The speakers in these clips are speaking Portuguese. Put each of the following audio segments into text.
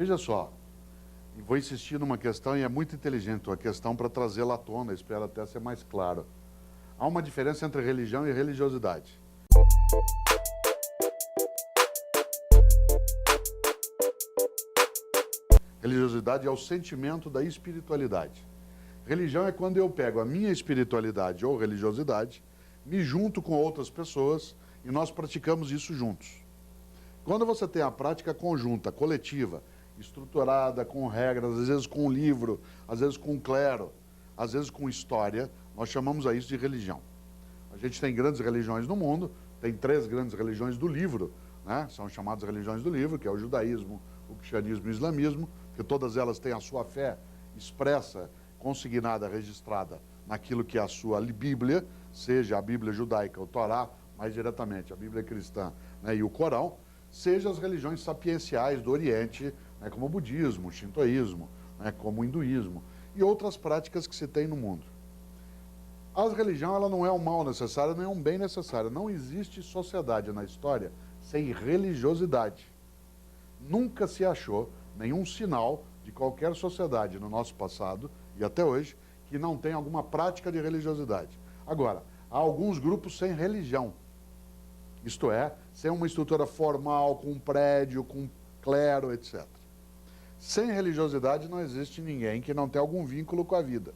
Veja só, e vou insistir numa questão, e é muito inteligente a questão para trazê-la à tona, espero até ser mais claro. Há uma diferença entre religião e religiosidade. Religiosidade é o sentimento da espiritualidade. Religião é quando eu pego a minha espiritualidade ou religiosidade, me junto com outras pessoas e nós praticamos isso juntos. Quando você tem a prática conjunta, coletiva, estruturada, com regras, às vezes com um livro, às vezes com um clero, às vezes com história, nós chamamos a isso de religião. A gente tem grandes religiões no mundo, tem 3 grandes religiões do livro, né? São chamadas religiões do livro, que é o judaísmo, o cristianismo e o islamismo, que todas elas têm a sua fé expressa, consignada, registrada naquilo que é a sua Bíblia, seja a Bíblia judaica, o Torá, mais diretamente a Bíblia cristã, né, e o Corão, seja as religiões sapienciais do Oriente, né, como o budismo, o shintoísmo, né, como o hinduísmo e outras práticas que se tem no mundo. A religião ela não é um mal necessário, nem um bem necessário. Não existe sociedade na história sem religiosidade. Nunca se achou nenhum sinal de qualquer sociedade no nosso passado e até hoje que não tem alguma prática de religiosidade. Agora, há alguns grupos sem religião, isto é, sem uma estrutura formal, com um prédio, com um clero, etc. Sem religiosidade não existe ninguém que não tenha algum vínculo com a vida.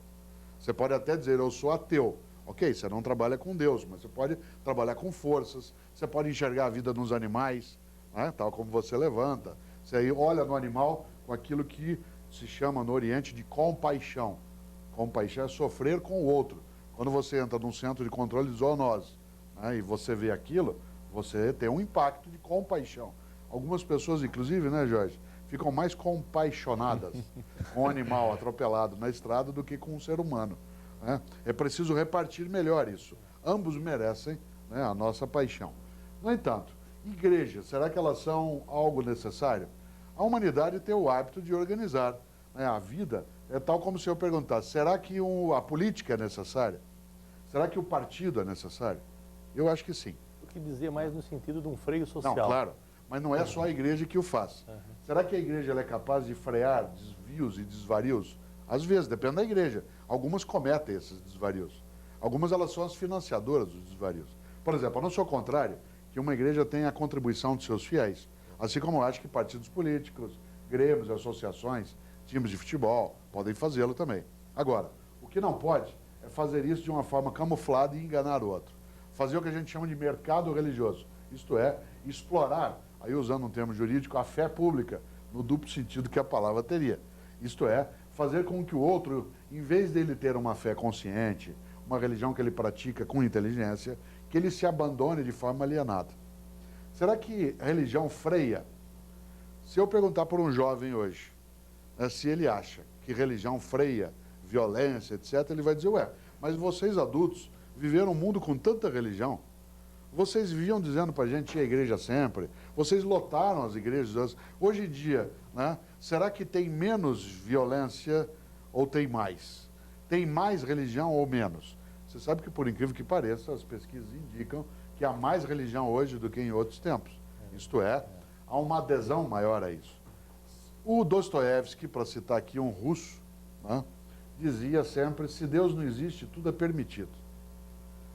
Você pode até dizer, eu sou ateu. Ok, você não trabalha com Deus, mas você pode trabalhar com forças, você pode enxergar a vida nos animais, né, tal como você levanta. Você aí olha no animal com aquilo que se chama no Oriente de compaixão. Compaixão é sofrer com o outro. Quando você entra num centro de controle de zoonose, né, e você vê aquilo, você tem um impacto de compaixão. Algumas pessoas, inclusive, né, Jorge, ficam mais compaixonadas com o animal atropelado na estrada do que com o ser humano, né? É preciso repartir melhor isso. Ambos merecem, né, a nossa paixão. No entanto, igrejas, será que elas são algo necessário? A humanidade tem o hábito de organizar, né, a vida. É tal como se eu perguntasse, será que a política é necessária? Será que o partido é necessário? Eu acho que sim. Eu quis dizer mais no sentido de um freio social. Não, claro, mas não é só a igreja que o faz. Será que a igreja ela é capaz de frear desvios e desvarios? Às vezes, depende da igreja. Algumas cometem esses desvarios. Algumas elas são as financiadoras dos desvarios. Por exemplo, eu não sou contrário que uma igreja tenha a contribuição de seus fiéis, assim como eu acho que partidos políticos, grêmios, associações, times de futebol podem fazê-lo também. Agora, o que não pode é fazer isso de uma forma camuflada e enganar o outro. Fazer o que a gente chama de mercado religioso, isto é, explorar, aí usando um termo jurídico, a fé pública, no duplo sentido que a palavra teria. Isto é, fazer com que o outro, em vez dele ter uma fé consciente, uma religião que ele pratica com inteligência, que ele se abandone de forma alienada. Será que a religião freia? Se eu perguntar para um jovem hoje, né, se ele acha que religião freia violência, etc., ele vai dizer, ué, mas vocês adultos viveram um mundo com tanta religião, vocês viviam dizendo para a gente ir à igreja sempre, vocês lotaram as igrejas. Hoje em dia, né, será que tem menos violência ou tem mais? Tem mais religião ou menos? Você sabe que, por incrível que pareça, as pesquisas indicam que há mais religião hoje do que em outros tempos. Isto é, há uma adesão maior a isso. O Dostoiévski, para citar aqui um russo, né, dizia sempre, se Deus não existe, tudo é permitido.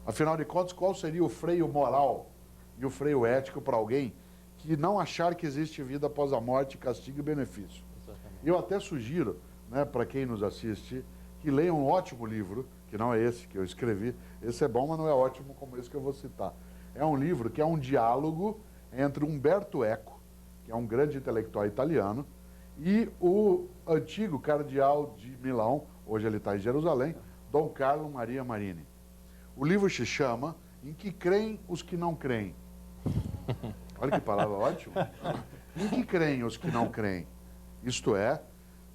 Afinal de contas, qual seria o freio moral e o freio ético para alguém que não achar que existe vida após a morte, castigo e benefício? Exatamente. Eu até sugiro, né, para quem nos assiste, que leia um ótimo livro, que não é esse que eu escrevi, esse é bom, mas não é ótimo como esse que eu vou citar. É um livro que é um diálogo entre Umberto Eco, que é um grande intelectual italiano, e o antigo cardeal de Milão, hoje ele está em Jerusalém, Dom Carlo Maria Marini. O livro se chama Em que creem os que não creem. Olha que palavra ótima. Em que creem os que não creem? Isto é,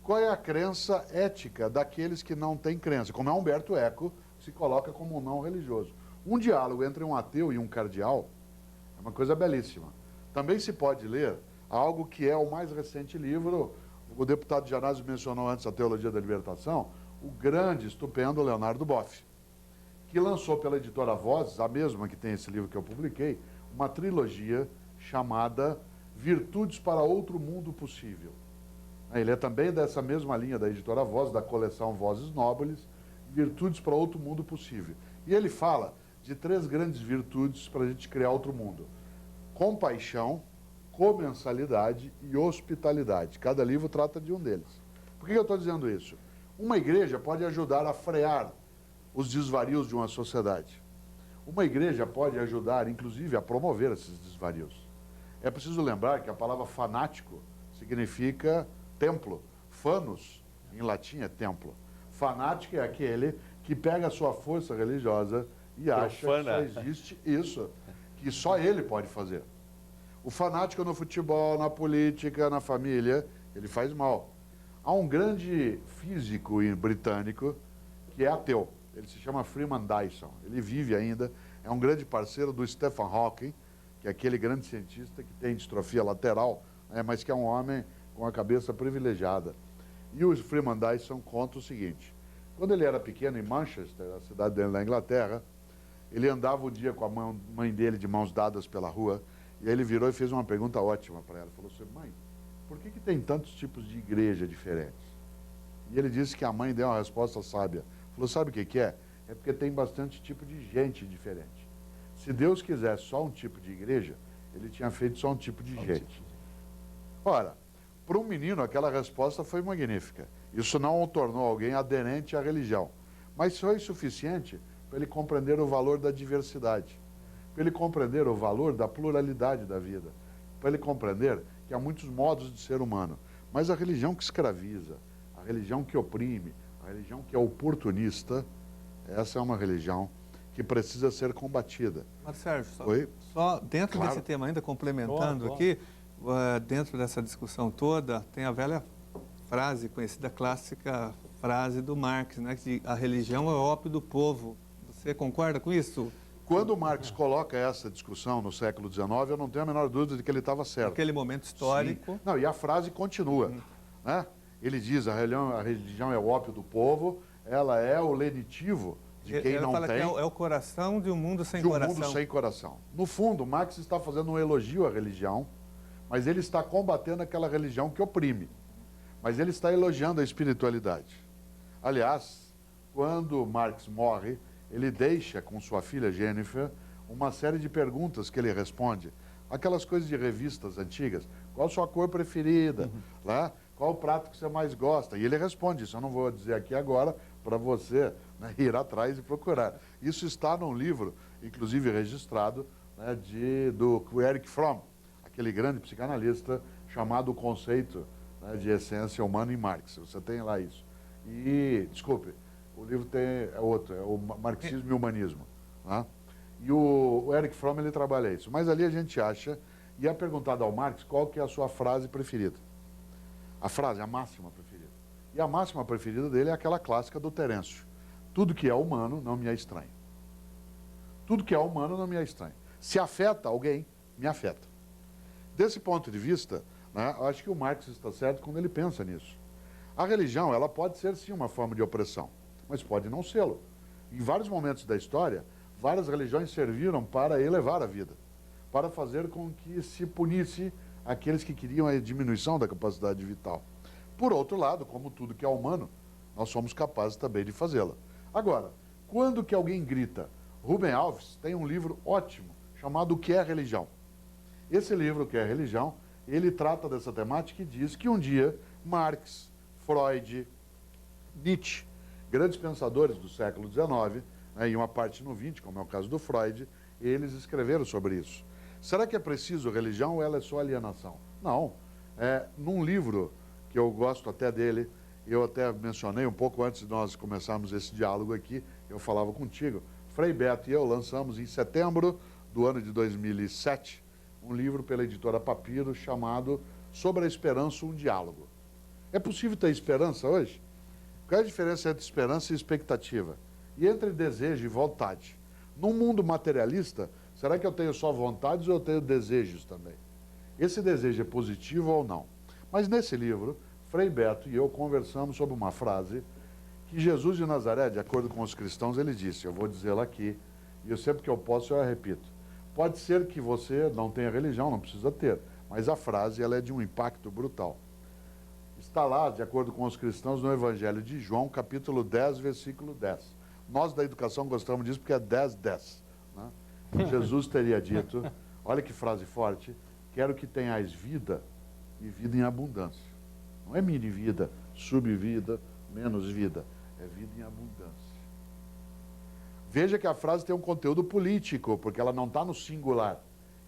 qual é a crença ética daqueles que não têm crença? Como é Humberto Eco, se coloca como um não religioso. Um diálogo entre um ateu e um cardeal é uma coisa belíssima. Também se pode ler algo que é o mais recente livro, o deputado Janazzi mencionou antes a Teologia da Libertação, o grande, estupendo Leonardo Boff, que lançou pela editora Vozes, a mesma que tem esse livro que eu publiquei, uma trilogia chamada Virtudes para Outro Mundo Possível. Ele é também dessa mesma linha da editora Voz, da coleção Vozes Nobres, Virtudes para Outro Mundo Possível. E ele fala de 3 grandes virtudes para a gente criar outro mundo: compaixão, comensalidade e hospitalidade. Cada livro trata de um deles. Por que eu estou dizendo isso? Uma igreja pode ajudar a frear os desvarios de uma sociedade. Uma igreja pode ajudar, inclusive, a promover esses desvarios. É preciso lembrar que a palavra fanático significa templo. Fanos, em latim, é templo. Fanático é aquele que pega a sua força religiosa e acha que só existe isso, que só ele pode fazer. O fanático no futebol, na política, na família, ele faz mal. Há um grande físico britânico que é ateu. Ele se chama Freeman Dyson. Ele vive ainda, é um grande parceiro do Stephen Hawking, que é aquele grande cientista que tem distrofia lateral, mas que é um homem com a cabeça privilegiada. E o Freeman Dyson conta o seguinte: quando ele era pequeno, em Manchester, a cidade dele na Inglaterra, ele andava um dia com a mãe dele de mãos dadas pela rua, e aí ele virou e fez uma pergunta ótima para ela. Falou assim: mãe, por que tem tantos tipos de igreja diferentes? E ele disse que a mãe deu uma resposta sábia. Falou: sabe o que é? É porque tem bastante tipo de gente diferente. Se Deus quisesse só um tipo de igreja, ele tinha feito só um tipo de gente. Ora, para um menino aquela resposta foi magnífica. Isso não o tornou alguém aderente à religião, mas foi suficiente para ele compreender o valor da diversidade, para ele compreender o valor da pluralidade da vida, para ele compreender que há muitos modos de ser humano. Mas a religião que escraviza, a religião que oprime, a religião que é oportunista, essa é uma religião que precisa ser combatida. Marcelo, só dentro desse tema ainda, complementando aqui, dentro dessa discussão toda, tem a velha frase, conhecida clássica frase do Marx, né, que a religião é o ópio do povo. Você concorda com isso? Quando Marx coloca essa discussão no século XIX, eu não tenho a menor dúvida de que ele estava certo. Naquele momento histórico. Sim. Não, e a frase continua. Né? Ele diz: a religião é o ópio do povo, ela é o lenitivo de quem não fala tem. Que é o coração de um mundo sem de um coração. mundo sem coração. No fundo, Marx está fazendo um elogio à religião, mas ele está combatendo aquela religião que oprime. Mas ele está elogiando a espiritualidade. Aliás, quando Marx morre, ele deixa com sua filha Jennifer uma série de perguntas que ele responde. Aquelas coisas de revistas antigas. Qual a sua cor preferida? Lá? Qual o prato que você mais gosta? E ele responde isso. Eu não vou dizer aqui agora para você, né, ir atrás e procurar. Isso está num livro, inclusive registrado, né, do Erich Fromm, aquele grande psicanalista, chamado O Conceito, né, de Essência Humana em Marx. Você tem lá isso. E, desculpe, o livro é outro, é o Marxismo e Humanismo. Né? E o Erich Fromm, ele trabalha isso. Mas ali a gente acha, e é perguntado ao Marx qual que é a sua frase preferida. A frase, a máxima preferida. E a máxima preferida dele é aquela clássica do Terêncio: tudo que é humano não me é estranho. Tudo que é humano não me é estranho. Se afeta alguém, me afeta. Desse ponto de vista, né, eu acho que o Marx está certo quando ele pensa nisso. A religião, ela pode ser sim uma forma de opressão, mas pode não sê-lo. Em vários momentos da história, várias religiões serviram para elevar a vida, para fazer com que se punisse aqueles que queriam a diminuição da capacidade vital. Por outro lado, como tudo que é humano, nós somos capazes também de fazê-la. Agora, quando que alguém grita? Rubem Alves tem um livro ótimo, chamado O que é Religião? Esse livro, O que é Religião, ele trata dessa temática e diz que um dia Marx, Freud, Nietzsche, grandes pensadores do século XIX, né, e uma parte no XX, como é o caso do Freud, eles escreveram sobre isso. Será que é preciso religião ou ela é só alienação? Não. Num livro que eu gosto até dele, eu até mencionei um pouco antes de nós começarmos esse diálogo aqui, eu falava contigo, Frei Beto e eu lançamos em setembro do ano de 2007 um livro pela editora Papiro chamado Sobre a Esperança, um Diálogo. É possível ter esperança hoje? Qual é a diferença entre esperança e expectativa? E entre desejo e vontade? Num mundo materialista, será que eu tenho só vontades ou eu tenho desejos também? Esse desejo é positivo ou não? Mas nesse livro, Frei Beto e eu conversamos sobre uma frase que Jesus de Nazaré, de acordo com os cristãos, ele disse, eu vou dizê-la aqui, e eu sempre que eu posso eu a repito. Pode ser que você não tenha religião, não precisa ter, mas a frase ela é de um impacto brutal. está lá, de acordo com os cristãos, no Evangelho de João, capítulo 10, versículo 10. Nós da educação gostamos disso porque é 10, 10. Né? Jesus teria dito, olha que frase forte, quero que tenhais vida e vida em abundância. Não é mini vida, subvida, menos vida. É vida em abundância. Veja que a frase tem um conteúdo político, porque ela não está no singular.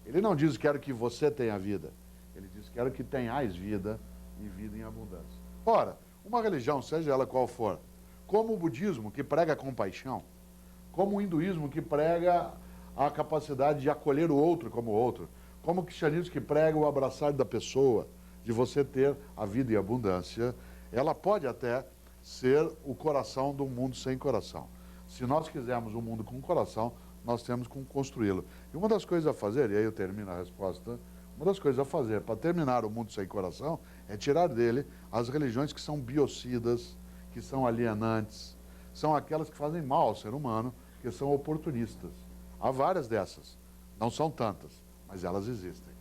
Ele não diz, quero que você tenha vida. Ele diz, quero que tenhais vida e vida em abundância. Ora, uma religião, seja ela qual for, como o budismo, que prega a compaixão, como o hinduísmo, que prega a capacidade de acolher o outro como outro, como o cristianismo, que prega o abraçar da pessoa, de você ter a vida em abundância, ela pode até ser o coração do mundo sem coração. Se nós quisermos um mundo com coração, nós temos que construí-lo. E uma das coisas a fazer, e aí eu termino a resposta, uma das coisas a fazer para terminar o mundo sem coração é tirar dele as religiões que são biocidas, que são alienantes, são aquelas que fazem mal ao ser humano, que são oportunistas. Há várias dessas, não são tantas, mas elas existem.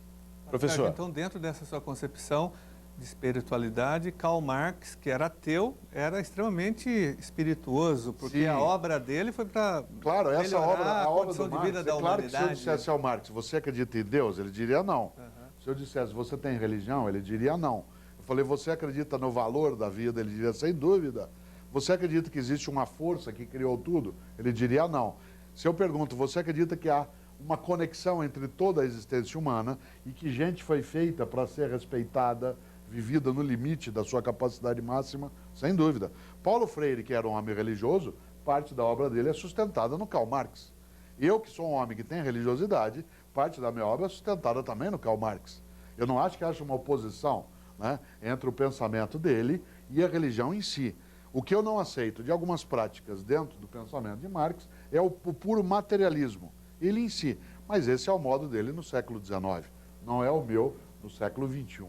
Professor. Então, dentro dessa sua concepção de espiritualidade, Karl Marx, que era ateu, era extremamente espirituoso, porque Sim. a obra dele foi para claro, essa obra, a obra condição do de Marx, vida da claro que se eu humanidade. dissesse ao Marx, você acredita em Deus? Ele diria não. Se eu dissesse, você tem religião? Ele diria não. Eu falei, você acredita no valor da vida? Ele diria, sem dúvida. Você acredita que existe uma força que criou tudo? Ele diria não. Se eu pergunto, você acredita que há uma conexão entre toda a existência humana e que gente foi feita para ser respeitada, vivida no limite da sua capacidade máxima? Sem dúvida. Paulo Freire, que era um homem religioso, parte da obra dele é sustentada no Karl Marx. Eu, que sou um homem que tem religiosidade, parte da minha obra é sustentada também no Karl Marx. Eu não acho que haja uma oposição, né, entre o pensamento dele e a religião em si. O que eu não aceito de algumas práticas dentro do pensamento de Marx é o puro materialismo, ele em si. Mas esse é o modo dele no século XIX, não é o meu no século XXI.